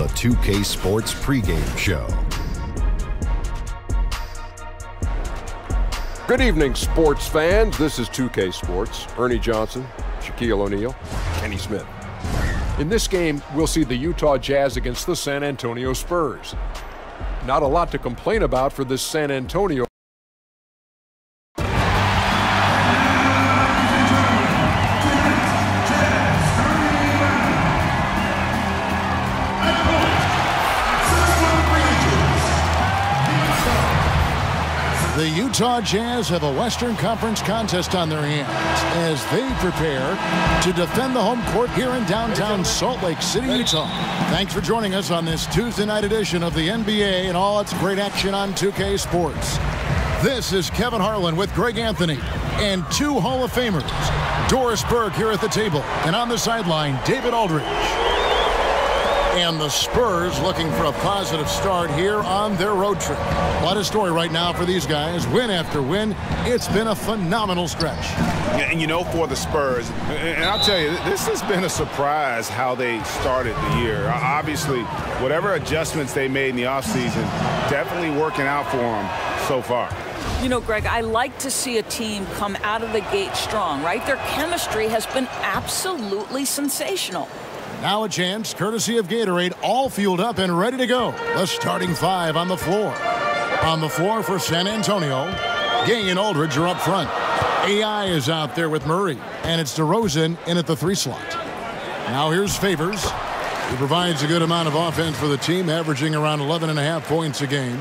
the 2K Sports pregame show. Good evening, sports fans. This is 2K Sports. Ernie Johnson, Shaquille O'Neal, Kenny Smith. In this game, we'll see the Utah Jazz against the San Antonio Spurs. Not a lot to complain about for this San Antonio. The Utah Jazz have a Western Conference contest on their hands as they prepare to defend the home court here in downtown Salt Lake City, Utah. Thanks for joining us on this Tuesday night edition of the NBA and all its great action on 2K Sports. This is Kevin Harlan with Greg Anthony and two Hall of Famers, Doris Burke here at the table, and on the sideline, David Aldridge. And the Spurs looking for a positive start here on their road trip. What a story right now for these guys. Win after win. It's been a phenomenal stretch. And you know, for the Spurs, and I'll tell you, this has been a surprise how they started the year. Obviously, whatever adjustments they made in the offseason, definitely working out for them so far. You know, Greg, I like to see a team come out of the gate strong, right? Their chemistry has been absolutely sensational. Now a chance, courtesy of Gatorade, all fueled up and ready to go. The starting five on the floor. On the floor for San Antonio, Gay and Aldridge are up front. AI is out there with Murray, and it's DeRozan in at the 3 slot. Now here's Favors. He provides a good amount of offense for the team, averaging around 11.5 points a game.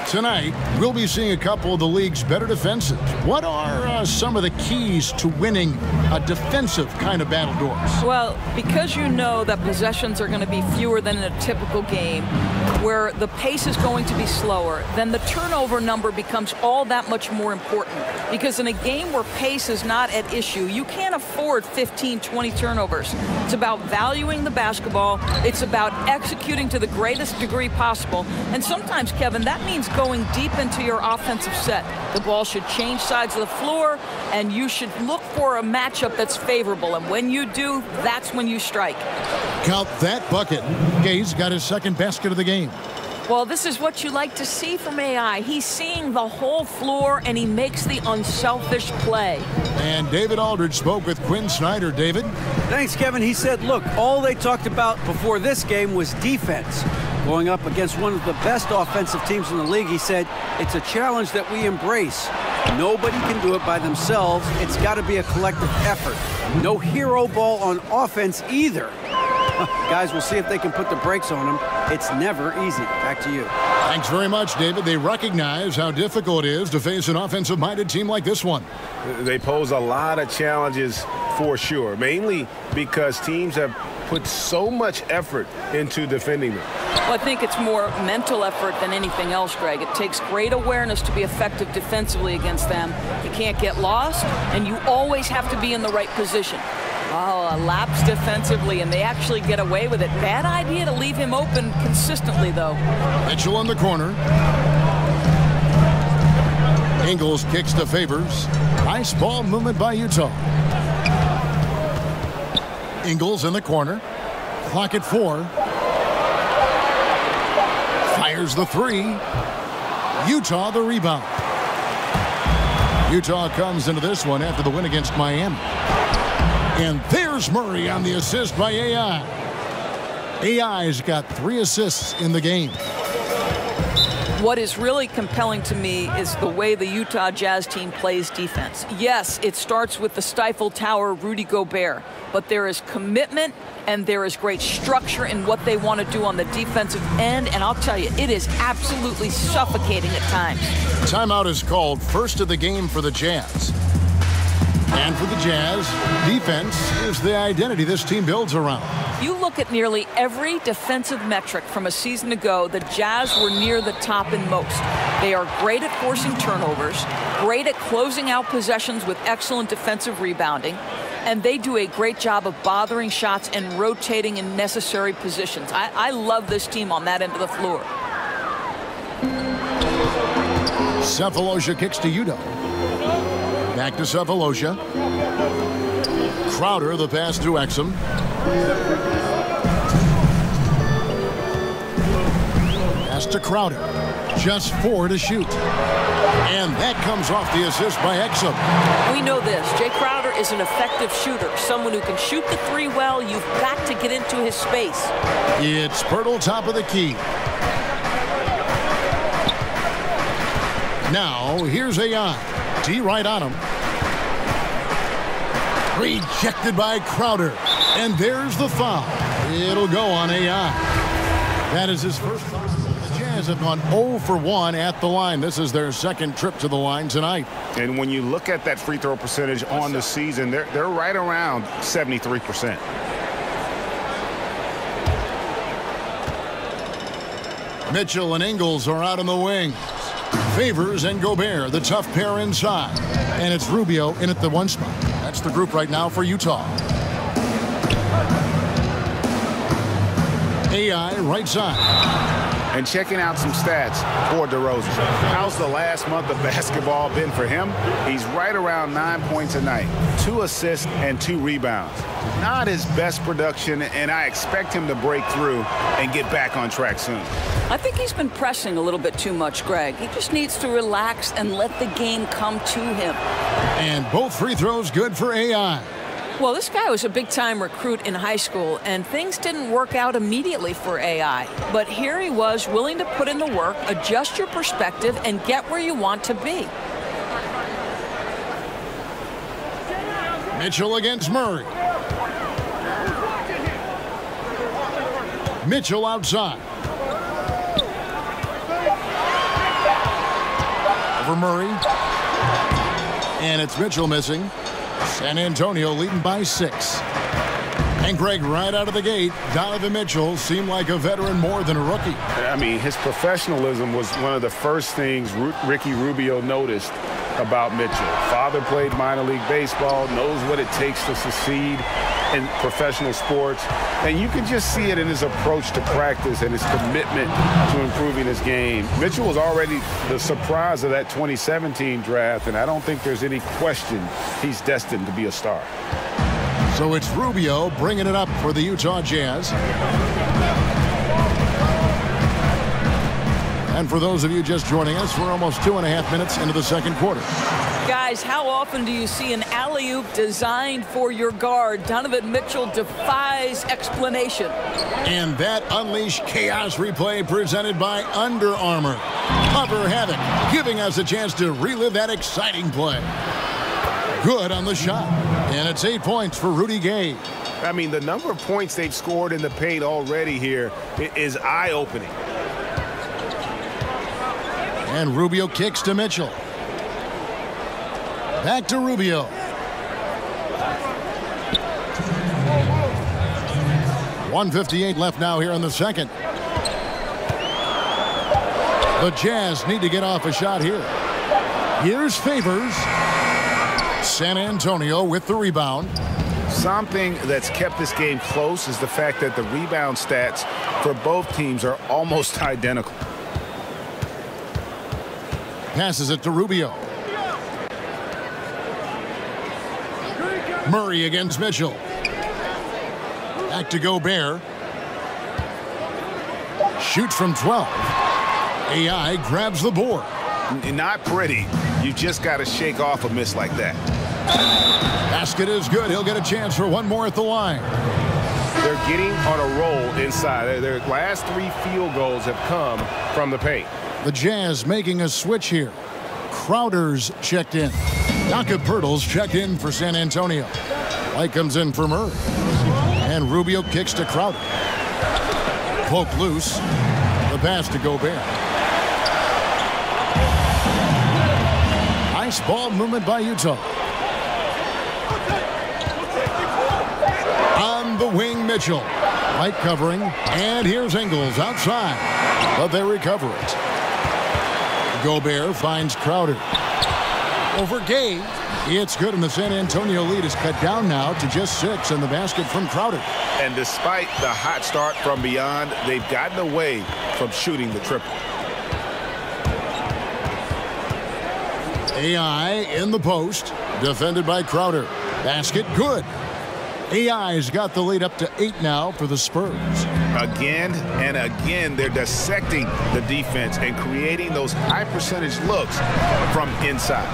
Tonight, we'll be seeing a couple of the league's better defensives. What are some of the keys to winning a defensive kind of battle, Doris? Well, because you know that possessions are going to be fewer than in a typical game, where the pace is going to be slower, then the turnover number becomes all that much more important. Because in a game where pace is not at issue, you can't afford 15, 20 turnovers. It's about valuing the basketball. It's about executing to the greatest degree possible. And sometimes, Kevin, that means going deep into your offensive set. The ball should change sides of the floor, and you should look for a matchup that's favorable. And when you do, that's when you strike. Count that bucket. Gay's got his second basket of the game. Well, this is what you like to see from AI. He's seeing the whole floor, and he makes the unselfish play. And David Aldridge spoke with Quinn Snyder. David? Thanks, Kevin. He said, look, all they talked about before this game was defense. Going up against one of the best offensive teams in the league, he said, it's a challenge that we embrace. Nobody can do it by themselves. It's got to be a collective effort. No hero ball on offense either. Guys, we'll see if they can put the brakes on them. It's never easy. Back to you. Thanks very much, David. They recognize how difficult it is to face an offensive-minded team like this one. They pose a lot of challenges for sure, mainly because teams have put so much effort into defending them. Well, I think it's more mental effort than anything else, Greg. It takes great awareness to be effective defensively against them. You can't get lost, and you always have to be in the right position. Oh, a lapse defensively, and they actually get away with it. Bad idea to leave him open consistently, though. Mitchell in the corner. Ingles kicks to Favors. Nice ball movement by Utah. Ingles in the corner. Clock at 4. Fires the 3. Utah the rebound. Utah comes into this one after the win against Miami. And there's Murray on the assist by AI. AI's got 3 assists in the game. What is really compelling to me is the way the Utah Jazz team plays defense. Yes, it starts with the stifle tower, Rudy Gobert, but there is commitment and there is great structure in what they want to do on the defensive end, and I'll tell you, it is absolutely suffocating at times. Timeout is called, first of the game for the Jazz. And for the Jazz, defense is the identity this team builds around. You look at nearly every defensive metric from a season ago, the Jazz were near the top in most. They are great at forcing turnovers, great at closing out possessions with excellent defensive rebounding, and they do a great job of bothering shots and rotating in necessary positions. I love this team on that end of the floor. Cephalosha kicks to Udo. Back to Cephalosha. Crowder, the pass to Exum. Pass to Crowder. Just 4 to shoot. And that comes off the assist by Exum. We know this. Jay Crowder is an effective shooter. Someone who can shoot the three well. You've got to get into his space. It's Pirtle top of the key. Now, here's AI. D right on him. Rejected by Crowder. And there's the foul. It'll go on AI. That is his first foul. The Jazz have gone 0 for 1 at the line. This is their second trip to the line tonight. And when you look at that free throw percentage on the season, they're right around 73%. Mitchell and Ingles are out on the wing. Favors and Gobert, the tough pair inside. And it's Rubio in at the 1 spot. That's the group right now for Utah. AI right side. And checking out some stats for DeRozan. How's the last month of basketball been for him? He's right around 9 points a night, 2 assists and 2 rebounds. Not his best production, and I expect him to break through and get back on track soon. I think he's been pressing a little bit too much, Greg. He just needs to relax and let the game come to him. And both free throws good for AI. Well, this guy was a big-time recruit in high school, and things didn't work out immediately for AI. But here he was, willing to put in the work, adjust your perspective, and get where you want to be. Mitchell against Murray. Mitchell outside. Over Murray. And it's Mitchell missing. San Antonio leading by 6. And Greg, right out of the gate, Donovan Mitchell seemed like a veteran more than a rookie. I mean, his professionalism was one of the first things Ricky Rubio noticed about Mitchell. Father played minor league baseball, knows what it takes to succeed in professional sports. And you can just see it in his approach to practice and his commitment to improving his game. Mitchell was already the surprise of that 2017 draft, and I don't think there's any question he's destined to be a star. So it's Rubio bringing it up for the Utah Jazz. And for those of you just joining us, we're almost 2.5 minutes into the second quarter. Guys, how often do you see an alley-oop designed for your guard? Donovan Mitchell defies explanation. And that unleashed chaos replay presented by Under Armour. Cover Havoc, giving us a chance to relive that exciting play. Good on the shot. And it's 8 points for Rudy Gay. I mean, the number of points they've scored in the paint already here is eye-opening. And Rubio kicks to Mitchell. Back to Rubio. .158 left now here in the second. The Jazz need to get off a shot here. Here's Favors. San Antonio with the rebound. Something that's kept this game close is the fact that the rebound stats for both teams are almost identical. Passes it to Rubio. Murray against Mitchell. Back to Gobert. Shoots from 12. AI grabs the board. Not pretty. You just got to shake off a miss like that. Basket is good. He'll get a chance for one more at the line. They're getting on a roll inside. Their last 3 field goals have come from the paint. The Jazz making a switch here. Crowder's checked in. Jakob Poeltl's checked in for San Antonio. White comes in for Murray. And Rubio kicks to Crowder. Poke loose. The pass to Gobert. Nice ball movement by Utah. On the wing, Mitchell. White covering. And here's Ingles outside. But they recover it. Gobert finds Crowder. Over Gay. It's good, and the San Antonio lead is cut down now to just 6 in the basket from Crowder. And despite the hot start from beyond, they've gotten away from shooting the triple. AI in the post. Defended by Crowder. Basket good. AI's got the lead up to 8 now for the Spurs. Again and again, they're dissecting the defense and creating those high-percentage looks from inside.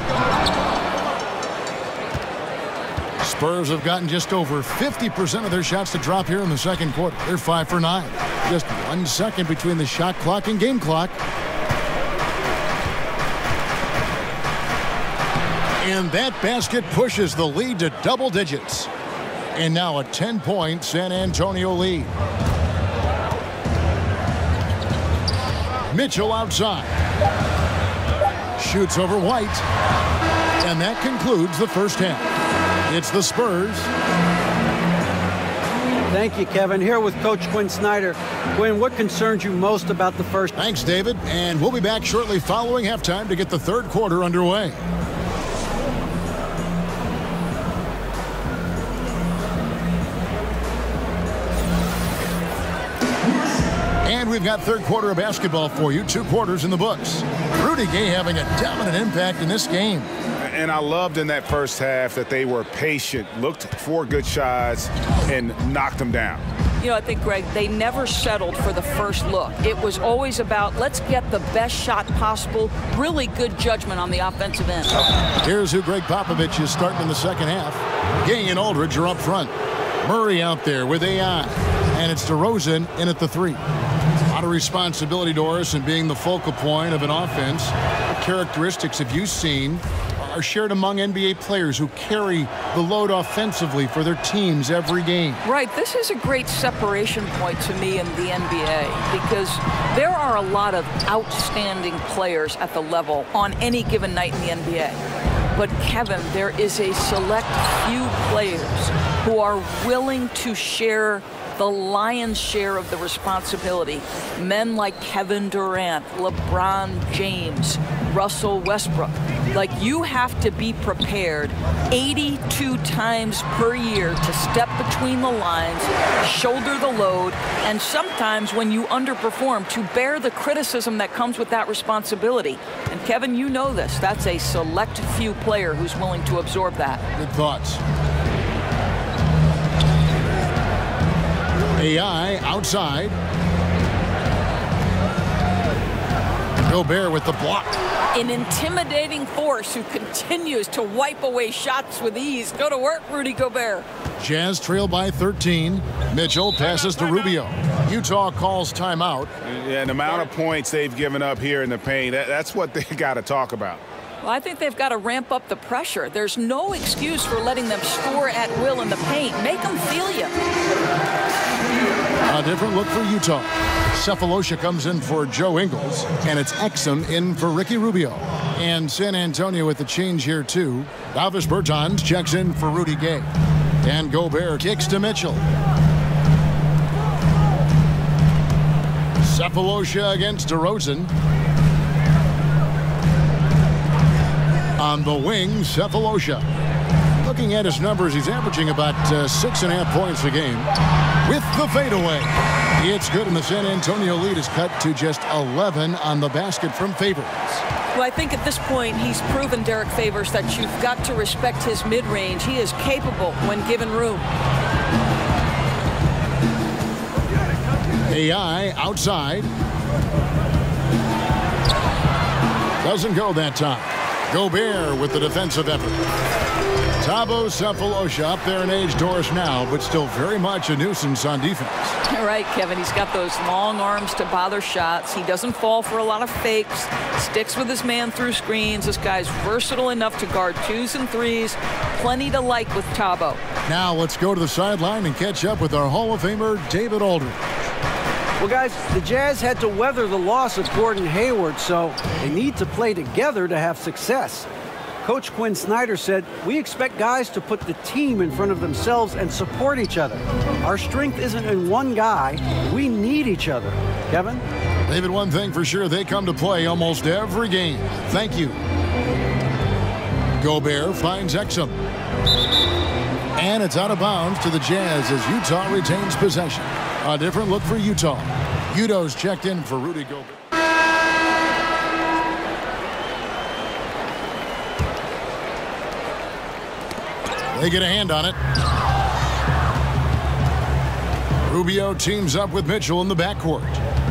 Spurs have gotten just over 50% of their shots to drop here in the second quarter. They're 5 for 9. Just 1 second between the shot clock and game clock. And that basket pushes the lead to double digits. And now a 10-point San Antonio lead. Mitchell outside. Shoots over White. And that concludes the first half. It's the Spurs. Thank you, Kevin. Here with Coach Quinn Snyder. Quinn, what concerns you most about the first? Thanks, David. And we'll be back shortly following halftime to get the third quarter underway. And we've got third quarter of basketball for you. 2 quarters in the books. Rudy Gay having a dominant impact in this game. And I loved in that first half that they were patient, looked for good shots, and knocked them down. You know, I think, Greg, they never settled for the first look. It was always about, let's get the best shot possible. Really good judgment on the offensive end. Here's who Greg Popovich is starting in the second half. Gay and Aldridge are up front. Murray out there with AI. And it's DeRozan in at the 3. A lot of responsibility, Doris, in being the focal point of an offense. What characteristics have you seen are shared among NBA players who carry the load offensively for their teams every game? Right. This is a great separation point to me in the NBA because there are a lot of outstanding players at the level on any given night in the NBA. But, Kevin, there is a select few players who are willing to share the lion's share of the responsibility. Men like Kevin Durant, LeBron James, Russell Westbrook. Like, you have to be prepared 82 times per year to step between the lines, shoulder the load, and sometimes when you underperform, to bear the criticism that comes with that responsibility. And Kevin, you know this. That's a select few player who's willing to absorb that. Good thoughts. AI outside. Gobert with the block. An intimidating force who continues to wipe away shots with ease. Go to work, Rudy Gobert. Jazz trail by 13. Mitchell passes to Rubio. Utah calls timeout. Yeah, the amount of points they've given up here in the paint, that's what they got to talk about. Well, I think they've got to ramp up the pressure. There's no excuse for letting them score at will in the paint. Make them feel you. A different look for Utah. Cephalosha comes in for Joe Ingles, and it's Exum in for Ricky Rubio. And San Antonio with the change here, too. Davis Bertans checks in for Rudy Gay. And Gobert kicks to Mitchell. Cephalosha against DeRozan. On the wing, Cephalosha. Looking at his numbers, he's averaging about 6.5 points a game. With the fadeaway. It's good, and the San Antonio lead is cut to just 11 on the basket from Favors. Well, I think at this point, he's proven, Derek Favors, that you've got to respect his mid-range. He is capable when given room. AI outside. Doesn't go that time. Gobert with the defensive effort. Thabo Cephalosha up there in age, Doris, now, but still very much a nuisance on defense. All right, Kevin. He's got those long arms to bother shots. He doesn't fall for a lot of fakes. Sticks with his man through screens. This guy's versatile enough to guard 2s and 3s. Plenty to like with Thabo. Now let's go to the sideline and catch up with our Hall of Famer, David Aldridge. Well, guys, the Jazz had to weather the loss of Gordon Hayward, so they need to play together to have success. Coach Quinn Snyder said, we expect guys to put the team in front of themselves and support each other. Our strength isn't in one guy. We need each other. Kevin? David, one thing for sure, they come to play almost every game. Thank you. Gobert finds Exum. And it's out of bounds to the Jazz as Utah retains possession. A different look for Utah. Udo's checked in for Rudy Gobert. They get a hand on it. Rubio teams up with Mitchell in the backcourt.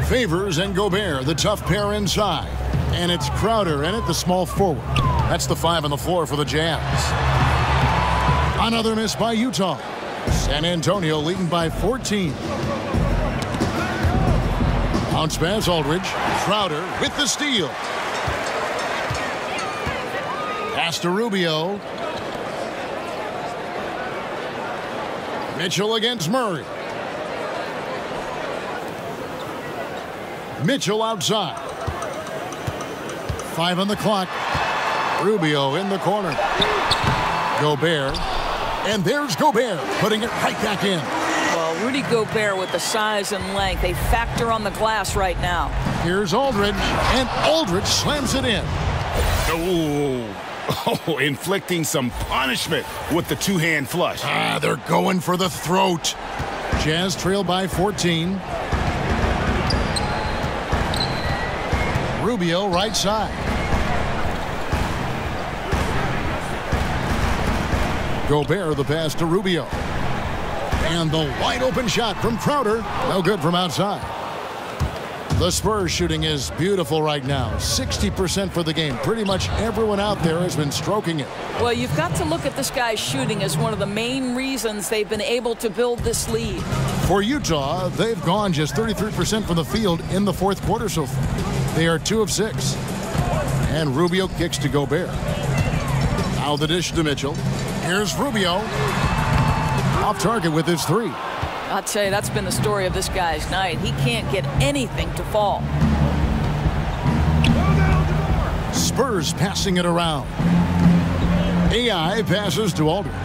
Favors and Gobert, the tough pair inside. And it's Crowder in at the small forward. That's the 5 on the floor for the Jazz. Another miss by Utah. San Antonio leading by 14. Bounce pass, Aldridge. Crowder with the steal. Pass to Rubio. Mitchell against Murray. Mitchell outside. 5 on the clock. Rubio in the corner. Gobert. And there's Gobert putting it right back in. Well, Rudy Gobert with the size and length, they factor on the glass right now. Here's Aldridge. And Aldridge slams it in. Oh, inflicting some punishment with the two-hand flush. They're going for the throat. Jazz trail by 14. Rubio right side. Gobert the pass to Rubio. And the wide open shot from Crowder. No good from outside. The Spurs shooting is beautiful right now. 60% for the game. Pretty much everyone out there has been stroking it. Well, you've got to look at this guy's shooting as one of the main reasons they've been able to build this lead. For Utah, they've gone just 33% from the field in the fourth quarter so far. They are 2 of 6. And Rubio kicks to Gobert. Now the dish to Mitchell. Here's Rubio. Off target with his 3. I'll tell you, that's been the story of this guy's night. He can't get anything to fall. Spurs passing it around. AI passes to Aldridge.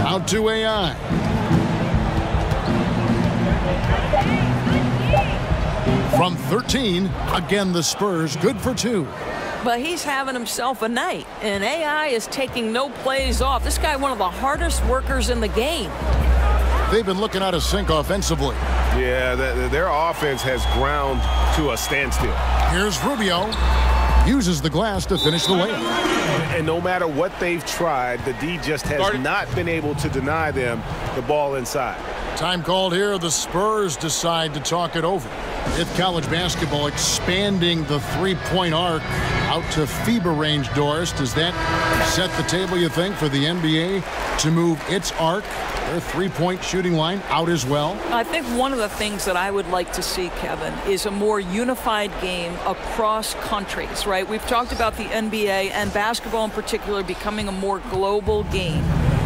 Out to AI. From 13, again the Spurs good for 2. But he's having himself a night, and AI is taking no plays off. This guy, one of the hardest workers in the game. They've been looking out of sync offensively. Yeah, their offense has ground to a standstill. Here's Rubio. Uses the glass to finish the layup. And no matter what they've tried, the D just has not been able to deny them the ball inside. Time called here. The Spurs decide to talk it over. With college basketball expanding the three-point arc out to FIBA range, Doris, does that set the table, you think, for the NBA to move its arc, their three-point shooting line, out as well? I think one of the things that I would like to see, Kevin, is a more unified game across countries, right? We've talked about the NBA and basketball in particular becoming a more global game.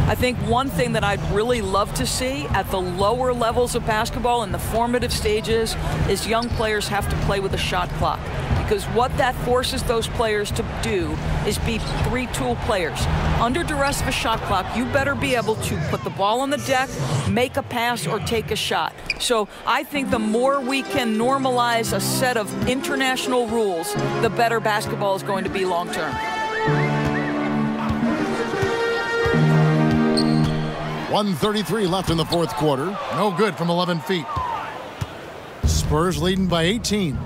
I think one thing that I'd really love to see at the lower levels of basketball in the formative stages is young players have to play with a shot clock. Because what that forces those players to do is be three-tool players. Under duress of a shot clock, you better be able to put the ball on the deck, make a pass, or take a shot. So I think the more we can normalize a set of international rules, the better basketball is going to be long-term. 1:33 left in the fourth quarter. No good from 11 feet. Spurs leading by 18.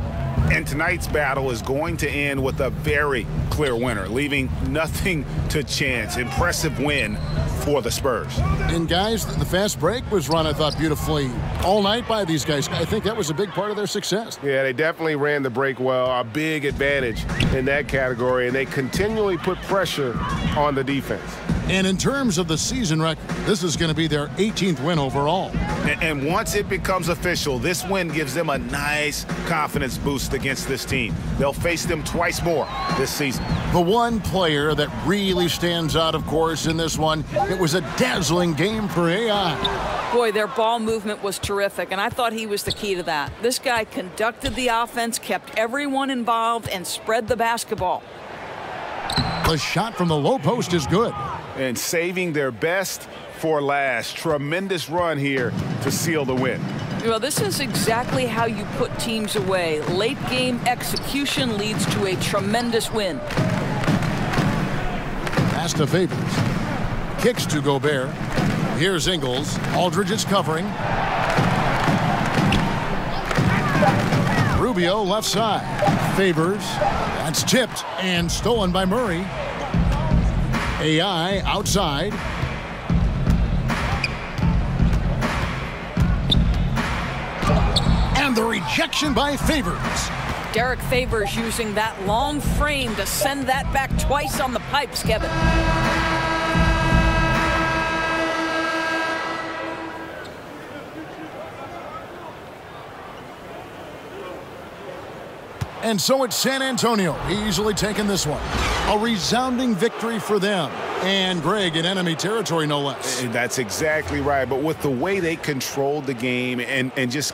And tonight's battle is going to end with a very clear winner, leaving nothing to chance. Impressive win for the Spurs. And guys, the fast break was run, I thought, beautifully all night by these guys. I think that was a big part of their success. Yeah, they definitely ran the break well. A big advantage in that category, and they continually put pressure on the defense. And in terms of the season record, this is going to be their 18th win overall. And once it becomes official, this win gives them a nice confidence boost against this team. They'll face them twice more this season. The one player that really stands out, of course, in this one, it was a dazzling game for AI. Boy, their ball movement was terrific, and I thought he was the key to that. This guy conducted the offense, kept everyone involved, and spread the basketball. The shot from the low post is good. And saving their best for last. Tremendous run here to seal the win. Well, this is exactly how you put teams away. Late game execution leads to a tremendous win. Pass to Favors. Kicks to Gobert. Here's Ingles. Aldridge is covering. Rubio left side. Favors. That's tipped and stolen by Murray. AI outside. rejection by Favors. Derek Favors using that long frame to send that back twice on the pipes, Kevin. And so it's San Antonio easily taking this one. A resounding victory for them. And Greg in enemy territory, no less. That's exactly right. But with the way they controlled the game and just...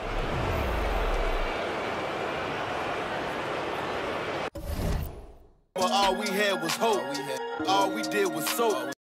Well, all we had was hope. All we did was soap.